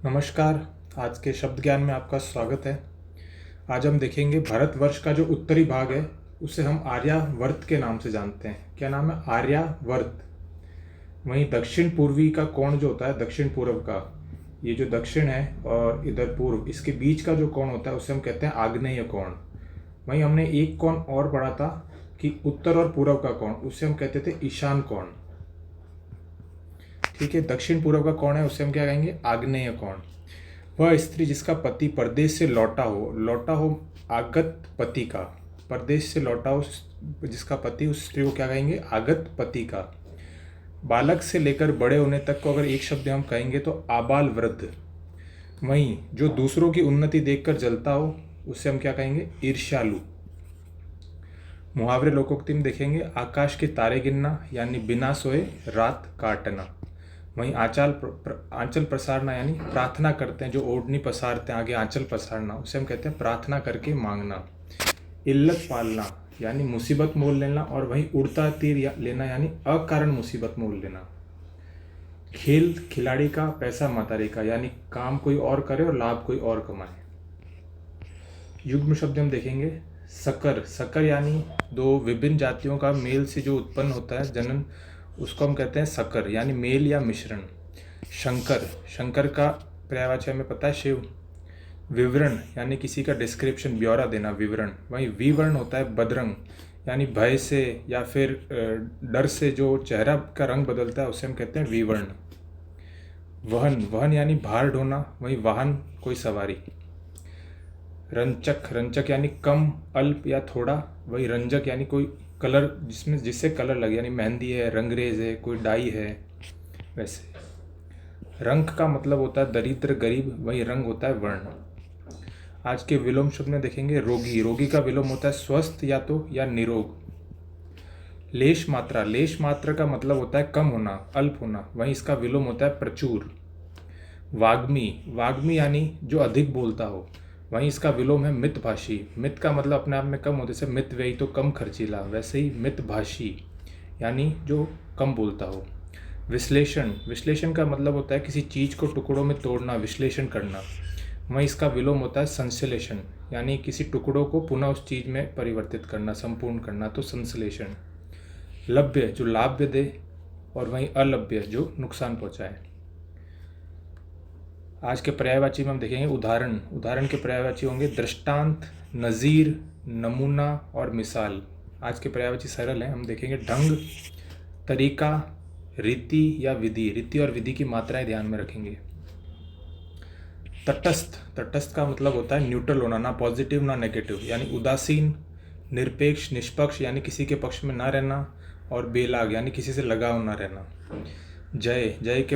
नमस्कार। आज के शब्द ज्ञान में आपका स्वागत है। आज हम देखेंगे भारतवर्ष का जो उत्तरी भाग है उसे हम आर्यावर्त के नाम से जानते हैं। क्या नाम है? आर्यावर्त। वहीं दक्षिण पूर्वी का कोण जो होता है, दक्षिण पूर्व का, ये जो दक्षिण है और इधर पूर्व, इसके बीच का जो कोण होता है उसे हम कहते हैं आग्नेय कोण। वहीं हमने एक कोण और पढ़ा था कि उत्तर और पूर्व का कोण, उसे हम कहते थे ईशान कोण। ठीक है, दक्षिण पूर्व का कोण है उसे हम क्या कहेंगे? आग्नेय कोण। वह स्त्री जिसका पति परदेश से लौटा हो आगत पति का, परदेश से लौटा हो जिसका पति, उस स्त्री को क्या कहेंगे? आगत पति का। बालक से लेकर बड़े होने तक को अगर एक शब्द हम कहेंगे तो आबाल वृद्ध। वहीं जो दूसरों की उन्नति देखकर जलता हो उससे हम क्या कहेंगे? ईर्ष्यालु। मुहावरे लोकोक्ति में देखेंगे आकाश के तारे गिनना यानी बिना सोए रात काटना। वहीं आंचल प्रसारना यानी प्रार्थना करते हैं, जो ओढ़नी पसारते हैं आगे आंचल पसारना, उसे हम कहते हैं प्रार्थना करके मांगना। इल्लत पालना यानी मुसीबत मोल लेना, और वहीं उड़ता तीर लेना यानी अकारण मुसीबत मोल लेना। खेल खिलाड़ी का, पैसा मतारी का, यानी काम कोई और करे और लाभ कोई और कमाए। युग्म शब्द हम देखेंगे सकर। सकर यानी दो विभिन्न जातियों का मेल से जो उत्पन्न होता है जनन, उसको हम कहते हैं सकर, यानी मेल या मिश्रण। शंकर, शंकर का पर्यायवाची हमें पता है शिव। विवरण यानी किसी का डिस्क्रिप्शन, ब्यौरा देना, विवरण। वहीं विवर्ण होता है बदरंग, यानी भय से या फिर डर से जो चेहरा का रंग बदलता है उसे हम कहते हैं विवर्ण। वहन, वहन यानी भार ढोना। वहीं वाहन कोई सवारी। रंचक, रंचक यानी कम, अल्प या थोड़ा। वही रंजक यानी कोई कलर जिससे कलर लगे, यानी मेहंदी है, रंगरेज है, कोई डाई है, वैसे। रंग का मतलब होता है दरिद्र, गरीब। वही रंग होता है वर्ण। आज के विलोम शब्द में देखेंगे रोगी। रोगी का विलोम होता है स्वस्थ या निरोग। लेश मात्रा, लेश मात्रा का मतलब होता है कम होना, अल्प होना। वहीं इसका विलोम होता है प्रचुर। वाग्मी, वाग्मी यानी जो अधिक बोलता हो। वहीं इसका विलोम है मितभाषी। मित का मतलब अपने आप में कम होते से मित व्ययी तो कम खर्चीला, वैसे ही मितभाषी यानी जो कम बोलता हो। विश्लेषण, विश्लेषण का मतलब होता है किसी चीज़ को टुकड़ों में तोड़ना, विश्लेषण करना। वहीं इसका विलोम होता है संश्लेषण, यानी किसी टुकड़ों को पुनः उस चीज़ में परिवर्तित करना, संपूर्ण करना, तो संश्लेषण। लभ्य जो लाभ्य दे, और वहीं अलभ्य जो नुकसान पहुँचाए। आज के पर्यायवाची में हम देखेंगे उदाहरण। उदाहरण के पर्यायवाची होंगे दृष्टांत, नज़ीर, नमूना और मिसाल। आज के पर्यायवाची सरल हैं, हम देखेंगे ढंग, तरीका, रीति या विधि। रीति और विधि की मात्राएं ध्यान में रखेंगे। तटस्थ, तटस्थ का मतलब होता है न्यूट्रल होना, ना पॉजिटिव ना नेगेटिव, यानी उदासीन। निरपेक्ष, निष्पक्ष यानी किसी के पक्ष में ना रहना, और बेलाग यानी किसी से लगाव ना रहना। जय, जय के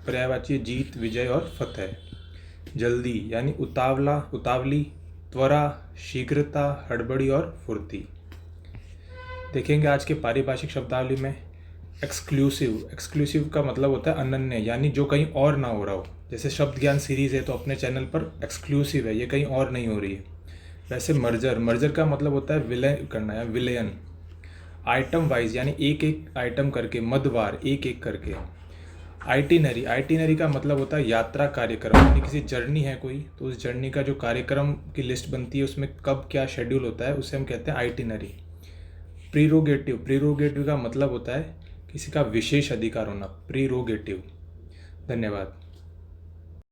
पर्यायवाची जीत, विजय और फतेह। जल्दी यानी उतावला, उतावली, त्वरा, शीघ्रता, हड़बड़ी और फुर्ती। देखेंगे आज के पारिभाषिक शब्दावली में एक्सक्लूसिव। एक्सक्लूसिव का मतलब होता है अनन्य, यानी जो कहीं और ना हो रहा हो। जैसे शब्द ज्ञान सीरीज है तो अपने चैनल पर एक्सक्लूसिव है, ये कहीं और नहीं हो रही है। वैसे मर्जर, मर्जर का मतलब होता है विलय करना या विलयन। आइटम वाइज यानी एक एक आइटम करके, मदवार एक एक करके। आइटिनरी, आइटिनरी का मतलब होता है यात्रा कार्यक्रम, यानी किसी जर्नी है कोई तो उस जर्नी का जो कार्यक्रम की लिस्ट बनती है उसमें कब क्या शेड्यूल होता है उसे हम कहते हैं आइटिनरी। प्रीरोगेटिव, प्रीरोगेटिव का मतलब होता है किसी का विशेष अधिकार होना, प्रीरोगेटिव। धन्यवाद।